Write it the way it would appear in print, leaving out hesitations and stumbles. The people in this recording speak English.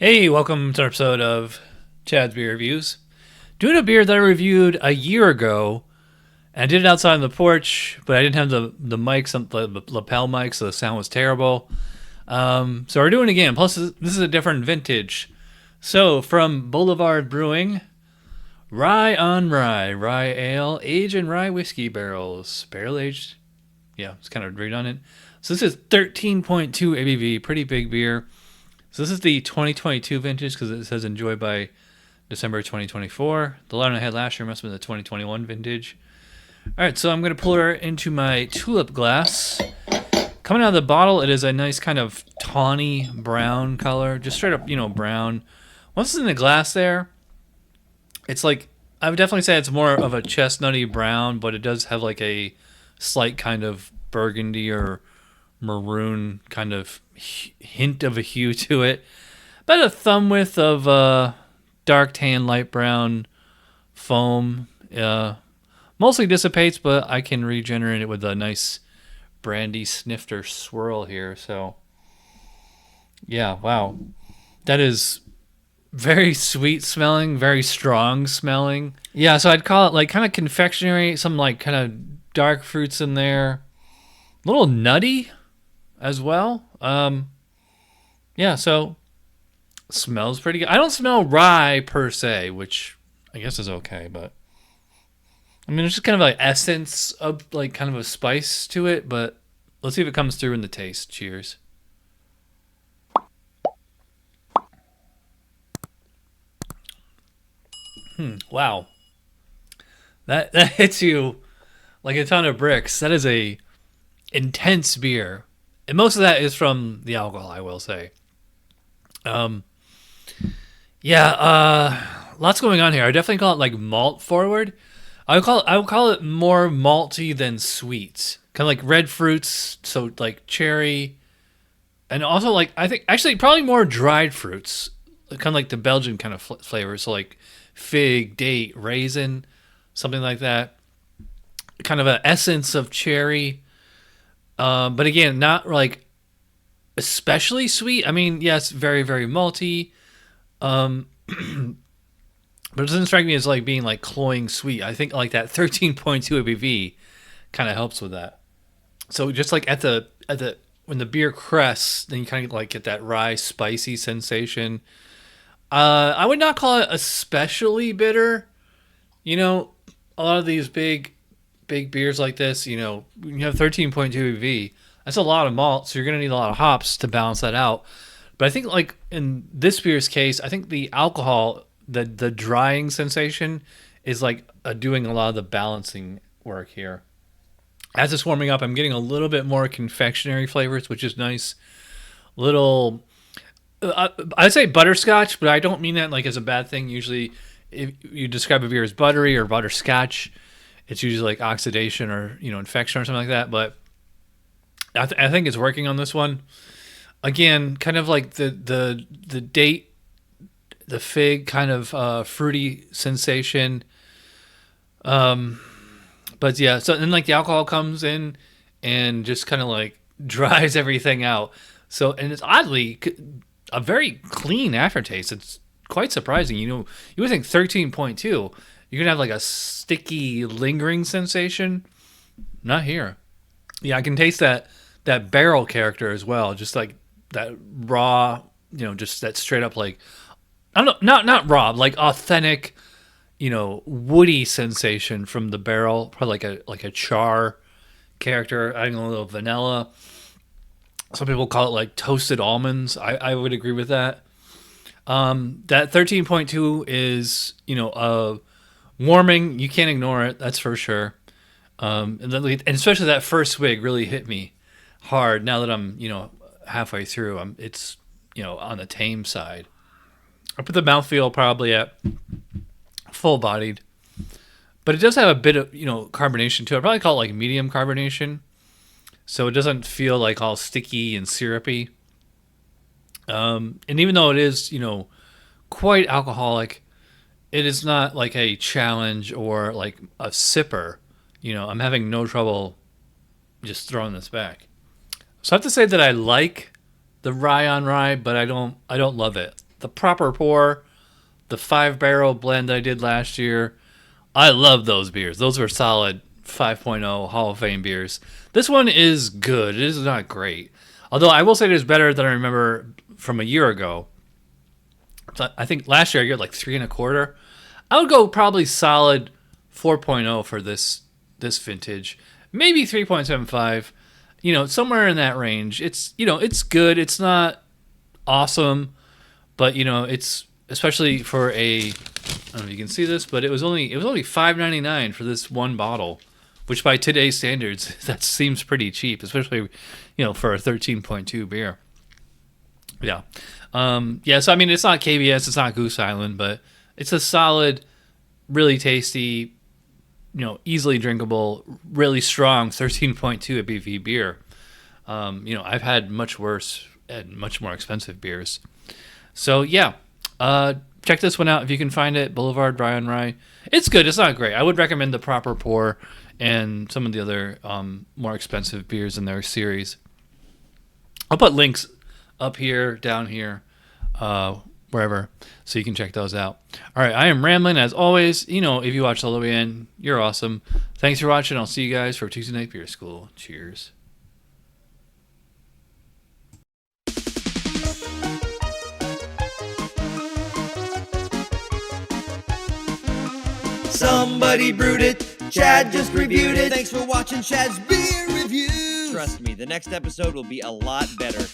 Hey, welcome to an episode of Chad's Beer Reviews. Doing a beer that I reviewed a year ago, and I did it outside on the porch, but I didn't have the mics, the lapel mics, so the sound was terrible. So we're doing it again. Plus, this is a different vintage. So, from Boulevard Brewing, rye-on-rye, rye ale, aged in rye whiskey barrels. Barrel aged? Yeah, it's kind of redundant. So this is 13.2 ABV, pretty big beer. So this is the 2022 vintage because it says enjoyed by December 2024. The line I had last year must have been the 2021 vintage. All right, so I'm going to pour her into my tulip glass. Coming out of the bottle, it is a nice kind of tawny brown color, just straight up, brown. Once it's in the glass there, it's like, I would definitely say it's more of a chestnutty brown, but it does have like a slight kind of burgundy or maroon kind of hint of a hue to it. About a thumb width of dark tan, light brown foam. Mostly dissipates, but I can regenerate it with a nice brandy snifter swirl here. So, yeah, wow. That is very sweet smelling, very strong smelling. Yeah, so I'd call it like kind of confectionery, some like kind of dark fruits in there. A little nutty as well. Yeah, so smells pretty good. I don't smell rye per se, which I guess is okay, but I mean, there's just kind of like essence of like kind of a spice to it, but let's see if it comes through in the taste. Cheers. Wow. That hits you like a ton of bricks. That is a intense beer. And most of that is from the alcohol, I will say. Um, lots going on here. I definitely call it like malt forward. I would call it more malty than sweet. Kind of like red fruits, so like cherry, and also like I think actually probably more dried fruits, kind of like the Belgian kind of flavors, so like fig, date, raisin, something like that. Kind of an essence of cherry, but again, not like especially sweet. I mean, yes, very very malty. Um, but it doesn't strike me as like being like cloying sweet. I think like that 13.2 ABV kind of helps with that. So just like at the when the beer crests, then you kind of like get that rye spicy sensation. I would not call it especially bitter. You know, a lot of these big beers like this, you have 13.2 ABV. That's a lot of malt, so you're gonna need a lot of hops to balance that out. But I think like in this beer's case, I think the alcohol, the drying sensation, is like doing a lot of the balancing work here. As it's warming up, I'm getting a little bit more confectionery flavors, which is nice. Little, I'd say butterscotch, but I don't mean that like as a bad thing. Usually, if you describe a beer as buttery or butterscotch, it's usually like oxidation or infection or something like that. But I think it's working on this one. Again, kind of like the date, the fig kind of fruity sensation. But yeah, so then like the alcohol comes in and just kind of like dries everything out. So and it's oddly a very clean aftertaste. It's quite surprising. You would think 13.2, you're gonna have like a sticky, lingering sensation. Not here. Yeah, I can taste that barrel character as well. Just like that raw, just that straight up like I don't know, not raw, like authentic, woody sensation from the barrel. Probably like a char character, adding a little vanilla. Some people call it like toasted almonds. I would agree with that. That 13.2 is warming. You can't ignore it. That's for sure. And especially that first swig really hit me hard. Now that I'm halfway through, it's on the tame side. I put the mouthfeel probably at full bodied, but it does have a bit of carbonation too. I probably call it like medium carbonation, so it doesn't feel like all sticky and syrupy. And even though it is quite alcoholic, it is not like a challenge or like a sipper. I'm having no trouble just throwing this back. So I have to say that I like the rye on rye, but I don't love it. the proper pour, the 5-barrel blend I did last year. I love those beers. Those were solid 5.0 Hall of Fame beers. This one is good. It is not great. Although I will say it is better than I remember from a year ago. So I think last year I got like 3.25. I would go probably solid 4.0 for this vintage. Maybe 3.75. You know, somewhere in that range. It's, you know, it's good. It's not awesome, but you know, it's especially for a, I don't know if you can see this, but it was only $5.99 for this one bottle, which by today's standards, that seems pretty cheap, especially, you know, for a 13.2 beer. Yeah. Yeah, so I mean, it's not KBS, it's not Goose Island, but it's a solid, really tasty, you know, easily drinkable, really strong 13.2 ABV beer. You know, I've had much worse and much more expensive beers. So yeah, check this one out if you can find it. Boulevard rye-on-rye. It's good. It's not great. I would recommend the proper pour and some of the other more expensive beers in their series. I'll put links up here, down here, wherever, so you can check those out. All right, I am rambling as always. You know, if you watched all the way in, you're awesome. Thanks for watching. I'll see you guys for Tuesday Night Beer School. Cheers. Somebody brewed it, Chad just reviewed it. Thanks for watching Chad's Beer Reviews. Trust me, the next episode will be a lot better.